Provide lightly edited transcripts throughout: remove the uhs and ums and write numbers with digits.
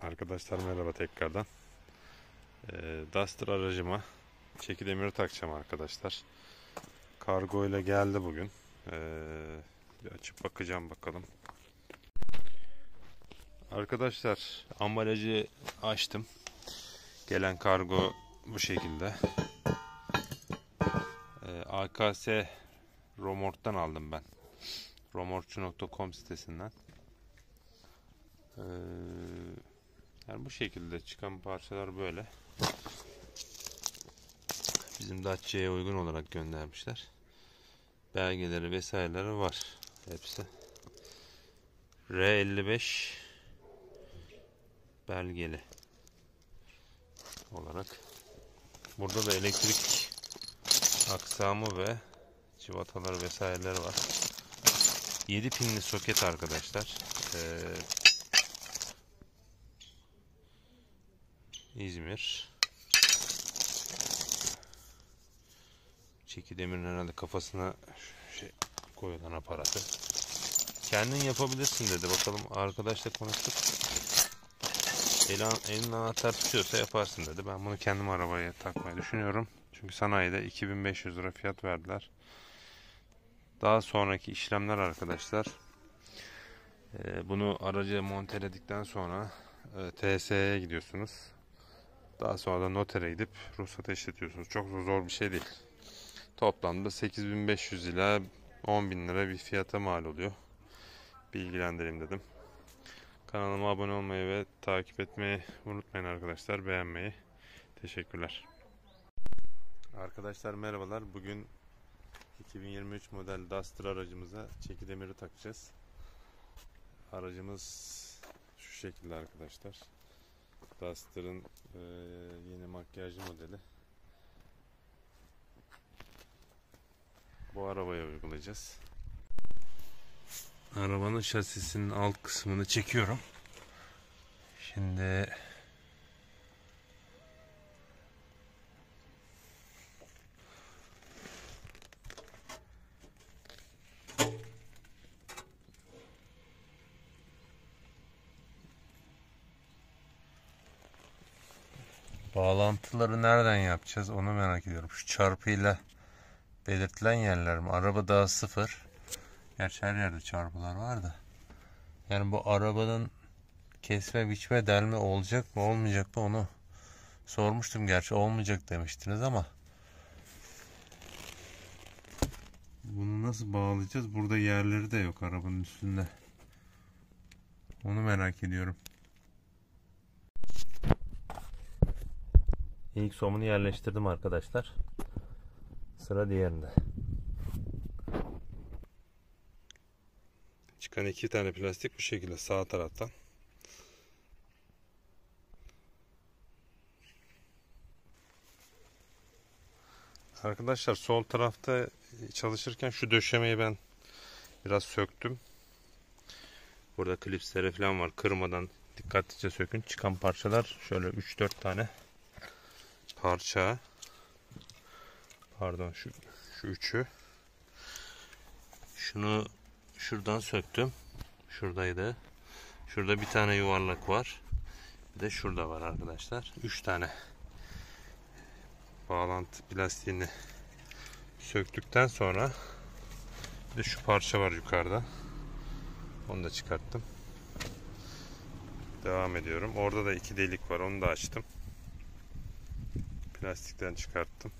Arkadaşlar merhaba tekrardan. Duster aracıma çeki demiri takacağım arkadaşlar. Kargo ile geldi bugün. Bir açıp bakacağım bakalım. Arkadaşlar ambalajı açtım. Gelen kargo bu şekilde. AKS Romort'tan aldım ben. Romortçu.com sitesinden. Yani bu şekilde çıkan parçalar böyle. Bizim Dacia'ya uygun olarak göndermişler. Belgeleri vesaireleri var. Hepsi. R55 belgeli olarak. Burada da elektrik aksamı ve civatalar vesaireleri var. 7 pinli soket arkadaşlar. İzmir. Çeki demirin herhalde kafasına koyulan aparatı. Kendin yapabilirsin dedi. Bakalım arkadaşla konuştuk. Elin anahtar tutuyorsa yaparsın dedi. Ben bunu kendim arabaya takmayı düşünüyorum. Çünkü sanayide 2500 lira fiyat verdiler. Daha sonraki işlemler arkadaşlar. Bunu araca monteledikten sonra TSE'ye gidiyorsunuz. Daha sonra da notere gidip ruhsat işletiyorsunuz. Çok zor bir şey değil. Toplamda 8500 ila 10.000 lira bir fiyata mal oluyor. Bilgilendireyim dedim. Kanalıma abone olmayı ve takip etmeyi unutmayın arkadaşlar. Beğenmeyi. Teşekkürler. Arkadaşlar merhabalar. Bugün 2023 model Duster aracımıza çeki demiri takacağız. Aracımız şu şekilde arkadaşlar. Duster'ın yeni makyajlı modeli. Bu arabaya uygulayacağız. Arabanın şasisinin alt kısmını çekiyorum. Şimdi bağlantıları nereden yapacağız onu merak ediyorum. Şu çarpıyla belirtilen yerler mi? Araba daha sıfır. Gerçi her yerde çarpılar var da. Yani bu arabanın kesme, biçme, delme olacak mı olmayacak mı onu sormuştum. Gerçi olmayacak demiştiniz ama bunu nasıl bağlayacağız? Burada yerleri de yok arabanın üstünde. Onu merak ediyorum. İlk somunu yerleştirdim arkadaşlar. Sıra diğerinde. Çıkan 2 tane plastik bu şekilde sağ taraftan. Arkadaşlar sol tarafta çalışırken şu döşemeyi ben biraz söktüm. Burada klipsleri falan var. Kırmadan dikkatlice sökün. Çıkan parçalar şöyle 3-4 tane parça. Pardon şu üçü. Şunu şuradan söktüm. Şuradaydı. Şurada bir tane yuvarlak var. Bir de şurada var arkadaşlar. 3 tane bağlantı plastiğini söktükten sonra bir de şu parça var yukarıda. Onu da çıkarttım. Devam ediyorum. Orada da 2 delik var. Onu da açtım. Plastikten çıkarttım.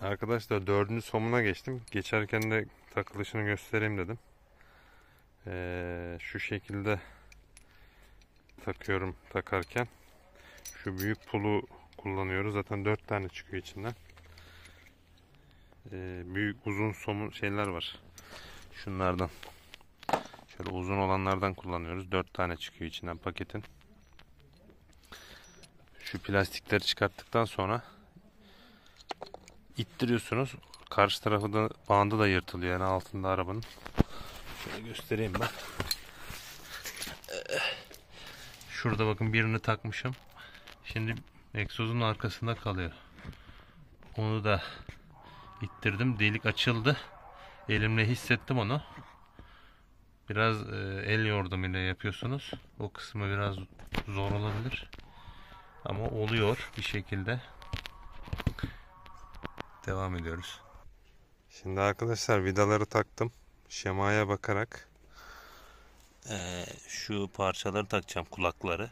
Arkadaşlar 4. somuna geçtim. Geçerken de takılışını göstereyim dedim. Şu şekilde takıyorum takarken. Şu büyük pulu kullanıyoruz. Zaten 4 tane çıkıyor içinden. Büyük uzun somun şeyler var. Şunlardan. Şöyle uzun olanlardan kullanıyoruz. 4 tane çıkıyor içinden paketin. Şu plastikleri çıkarttıktan sonra ittiriyorsunuz. Karşı tarafı da bandı da yırtılıyor yani altında arabanın. Şöyle göstereyim ben. Şurada bakın birini takmışım. Şimdi egzozun arkasında kalıyor. Onu da ittirdim. Delik açıldı. Elimle hissettim onu. Biraz el yordamıyla yapıyorsunuz. O kısmı biraz zor olabilir. Ama oluyor bir şekilde. Devam ediyoruz. Şimdi arkadaşlar vidaları taktım. Şemaya bakarak şu parçaları takacağım, kulakları.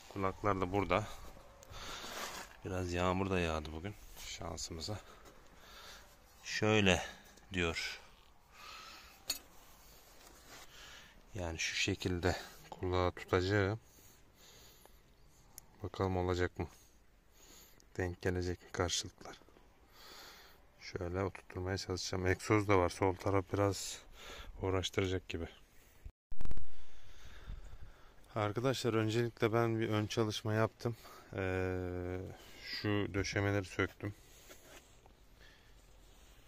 Kulaklar da burada. Biraz yağmur da yağdı bugün şansımıza. Şöyle diyor. Yani şu şekilde kulağı tutacağım. Bakalım olacak mı? Denk gelecek mi karşılıklar? Şöyle oturtmaya çalışacağım. Egzoz da var. Sol taraf biraz uğraştıracak gibi. Arkadaşlar öncelikle ben bir ön çalışma yaptım. Şu döşemeleri söktüm.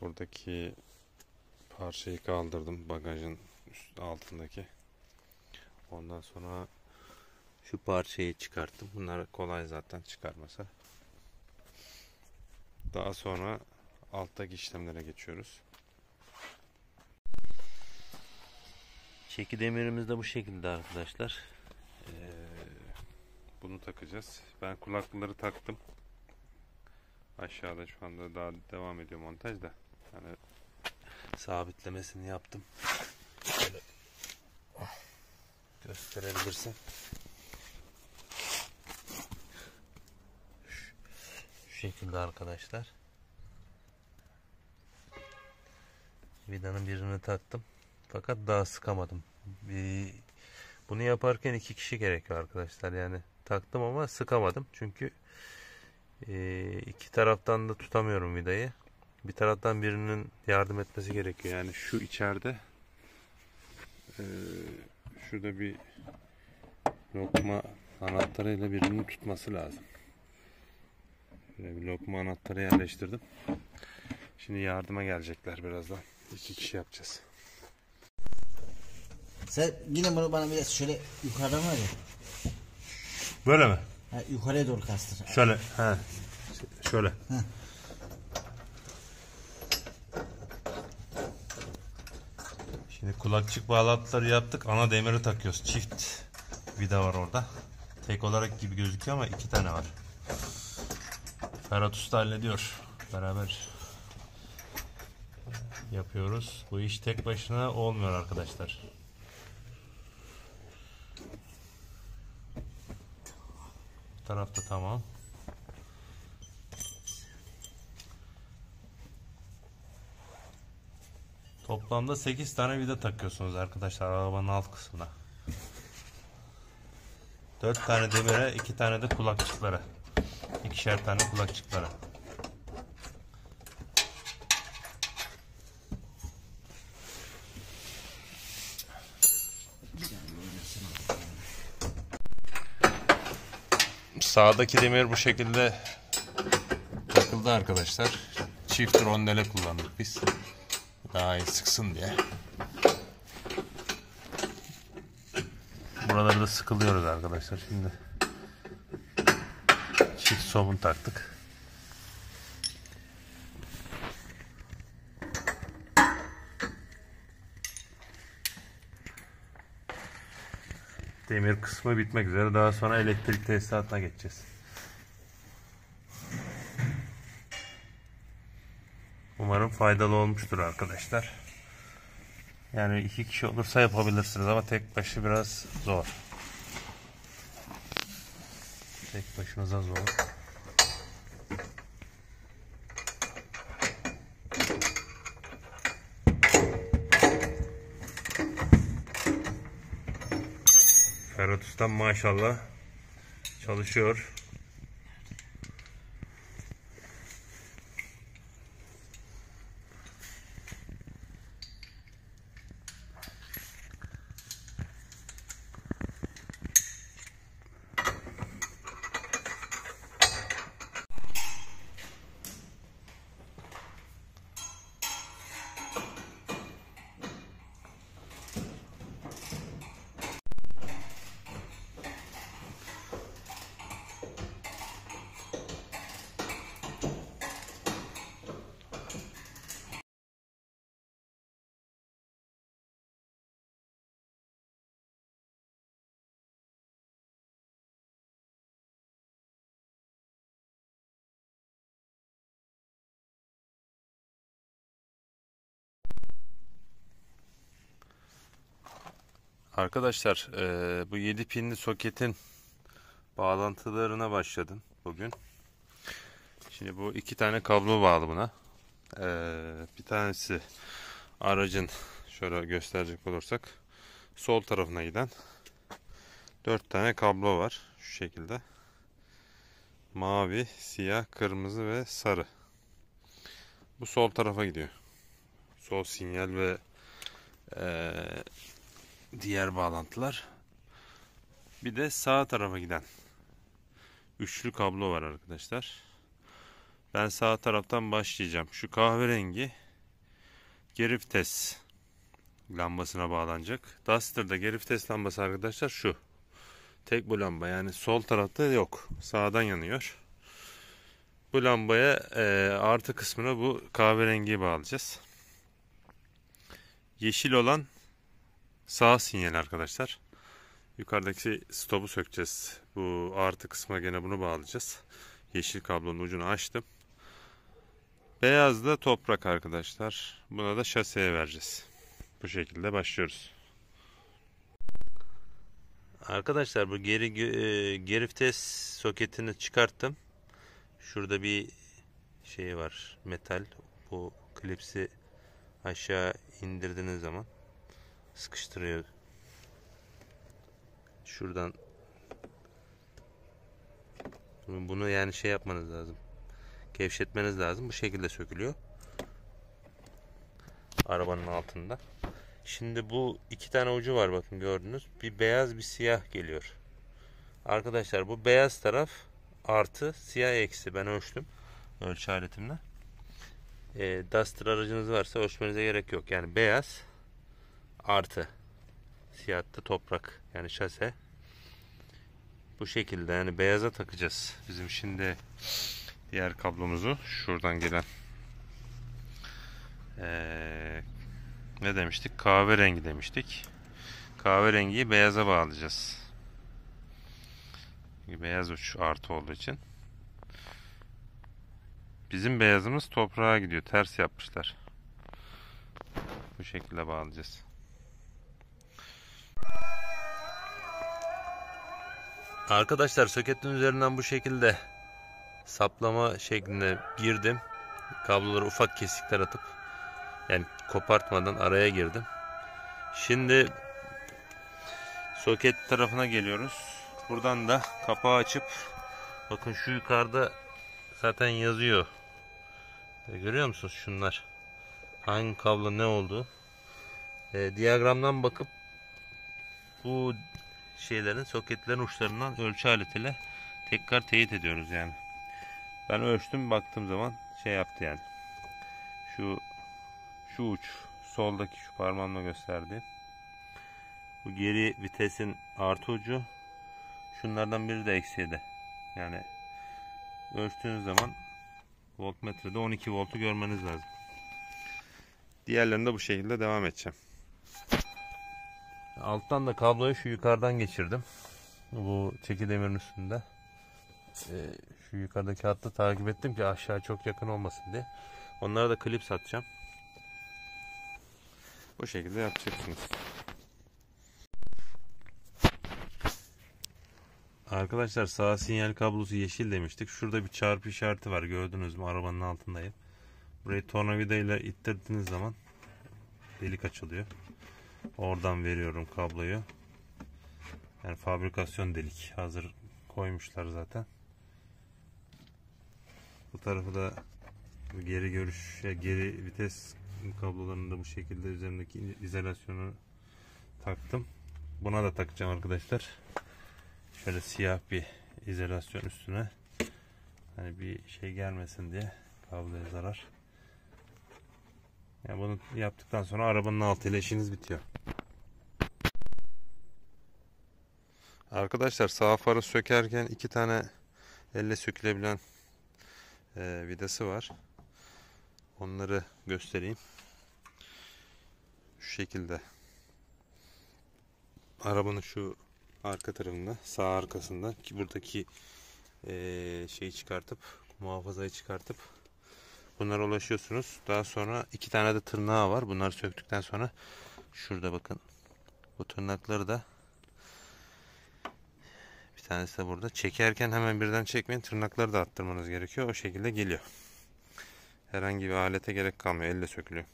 Buradaki parçayı kaldırdım. Bagajın altındaki. Ondan sonra şu parçayı çıkarttım. Bunlar kolay zaten çıkarması. Daha sonra alttaki işlemlere geçiyoruz. Çeki demirimiz de bu şekilde arkadaşlar. Bunu takacağız. Ben kulaklıkları taktım. Aşağıda şu anda daha devam ediyor montaj da. Yani sabitlemesini yaptım. Şöyle gösterebilirsin. Şu şekilde arkadaşlar. Vidanın birini taktım. Fakat daha sıkamadım. Bunu yaparken 2 kişi gerekiyor arkadaşlar. Yani taktım ama sıkamadım. Çünkü iki taraftan da tutamıyorum vidayı. Bir taraftan birinin yardım etmesi gerekiyor. Yani şu içeride şurada bir lokma anahtarıyla birinin tutması lazım. Böyle bir lokma anahtarı yerleştirdim. Şimdi yardıma gelecekler birazdan. 2 kişi yapacağız. Sen yine bunu bana biraz şöyle yukarıdan var ya. Böyle mi? Ha, yukarıya doğru kastır. Şöyle. He. Şöyle. Heh. Şimdi kulakçık bağlantıları yaptık. Ana demiri takıyoruz. Çift vida var orada. Tek olarak gibi gözüküyor ama 2 tane var. Ferhat Usta hallediyor. Beraber yapıyoruz. Bu iş tek başına olmuyor arkadaşlar. Bu tarafta tamam. Toplamda 8 tane vida takıyorsunuz arkadaşlar arabanın alt kısmına. 4 tane demire, 2 tane de kulakçıklara. 2'şer tane kulakçıklara. Sağdaki demir bu şekilde takıldı arkadaşlar. Çift rondele kullandık biz. Daha iyi sıksın diye. Buraları da sıkılıyoruz arkadaşlar şimdi. Çift somun taktık. Demir kısmı bitmek üzere. Daha sonra elektrik tesisatına geçeceğiz. Umarım faydalı olmuştur arkadaşlar. Yani 2 kişi olursa yapabilirsiniz ama tek başı biraz zor. Tek başınıza zor. Ferhat Ustam maşallah çalışıyor. Arkadaşlar bu 7 pinli soketin bağlantılarına başladım bugün. Şimdi bu 2 tane kablo bağlı buna. Bir tanesi aracın, şöyle gösterecek olursak, sol tarafına giden 4 tane kablo var şu şekilde. Mavi, siyah, kırmızı ve sarı. Bu sol tarafa gidiyor. Sol sinyal ve diğer bağlantılar. Bir de sağ tarafa giden üçlü kablo var arkadaşlar. Ben sağ taraftan başlayacağım. Şu kahverengi geri vites lambasına bağlanacak. Duster'da geri vites lambası arkadaşlar şu. Tek bu lamba, yani sol tarafta yok. Sağdan yanıyor. Bu lambaya artı kısmına bu kahverengiyi bağlayacağız. Yeşil olan sağ sinyal arkadaşlar. Yukarıdaki stopu sökeceğiz. Bu artı kısma gene bunu bağlayacağız. Yeşil kablonun ucunu açtım. Beyaz da toprak arkadaşlar. Buna da şaseye vereceğiz. Bu şekilde başlıyoruz. Arkadaşlar bu geri vites soketini çıkarttım. Şurada bir şey var, metal. Bu klipsi aşağı indirdiğiniz zaman sıkıştırıyor. Şuradan bunu yani şey yapmanız lazım. Gevşetmeniz lazım. Bu şekilde sökülüyor. Arabanın altında. Şimdi bu 2 tane ucu var, bakın gördünüz. Bir beyaz bir siyah geliyor. Arkadaşlar bu beyaz taraf artı, siyah eksi. Ben ölçtüm ölçü aletimle. Duster aracınız varsa ölçmenize gerek yok. Yani beyaz artı, siyah da toprak, yani şase. Bu şekilde yani beyaza takacağız. Bizim şimdi diğer kablomuzu şuradan gelen ne demiştik? Kahverengi demiştik. Kahverengiyi beyaza bağlayacağız. Beyaz uç artı olduğu için. Bizim beyazımız toprağa gidiyor. Ters yapmışlar. Bu şekilde bağlayacağız. Arkadaşlar soketin üzerinden bu şekilde saplama şeklinde girdim. Kabloları ufak kesikler atıp, yani kopartmadan araya girdim. Şimdi soket tarafına geliyoruz. Buradan da kapağı açıp, bakın şu yukarıda zaten yazıyor. Görüyor musunuz şunlar? Hangi kablo ne oldu? Diyagramdan bakıp bu şeylerin, soketlerin uçlarından ölçü aletiyle tekrar teyit ediyoruz yani. Ben ölçtüm, baktığım zaman şey yaptı yani. Şu uç, soldaki şu parmağımla gösterdi. Bu geri vitesin artı ucu. Şunlardan biri de eksi 7. Yani ölçtüğünüz zaman voltmetrede 12 voltu görmeniz lazım. Diğerlerinde bu şekilde devam edeceğim. Alttan da kabloyu şu yukarıdan geçirdim. Bu çekidemirin üstünde. Şu yukarıdaki hattı takip ettim ki aşağı çok yakın olmasın diye. Onlara da klip satacağım. Bu şekilde yapacaksınız. Arkadaşlar sağ sinyal kablosu yeşil demiştik. Şurada bir çarpı işareti var, gördünüz mü? Arabanın altındayım. Burayı tornavidayla ittirdiğiniz zaman delik açılıyor. Oradan veriyorum kabloyu. Yani fabrikasyon delik. Hazır koymuşlar zaten. Bu tarafı da geri görüş, geri vites kablolarını da bu şekilde üzerindeki izolasyonu taktım. Buna da takacağım arkadaşlar. Şöyle siyah bir izolasyon üstüne. Hani bir şey gelmesin diye, kabloya zarar. Yani bunu yaptıktan sonra arabanın altıyla işiniz bitiyor. Arkadaşlar sağ farı sökerken 2 tane elle sökülebilen vidası var. Onları göstereyim. Şu şekilde. Arabanın şu arka tarafında, sağ arkasında ki buradaki şeyi çıkartıp, muhafazayı çıkartıp bunlara ulaşıyorsunuz. Daha sonra 2 tane de tırnağı var. Bunları söktükten sonra şurada bakın Bu tırnakları da, bir tanesi de burada. Çekerken hemen birden çekmeyin. Tırnakları da attırmanız gerekiyor. O şekilde geliyor. Herhangi bir alete gerek kalmıyor. Elle sökülüyor.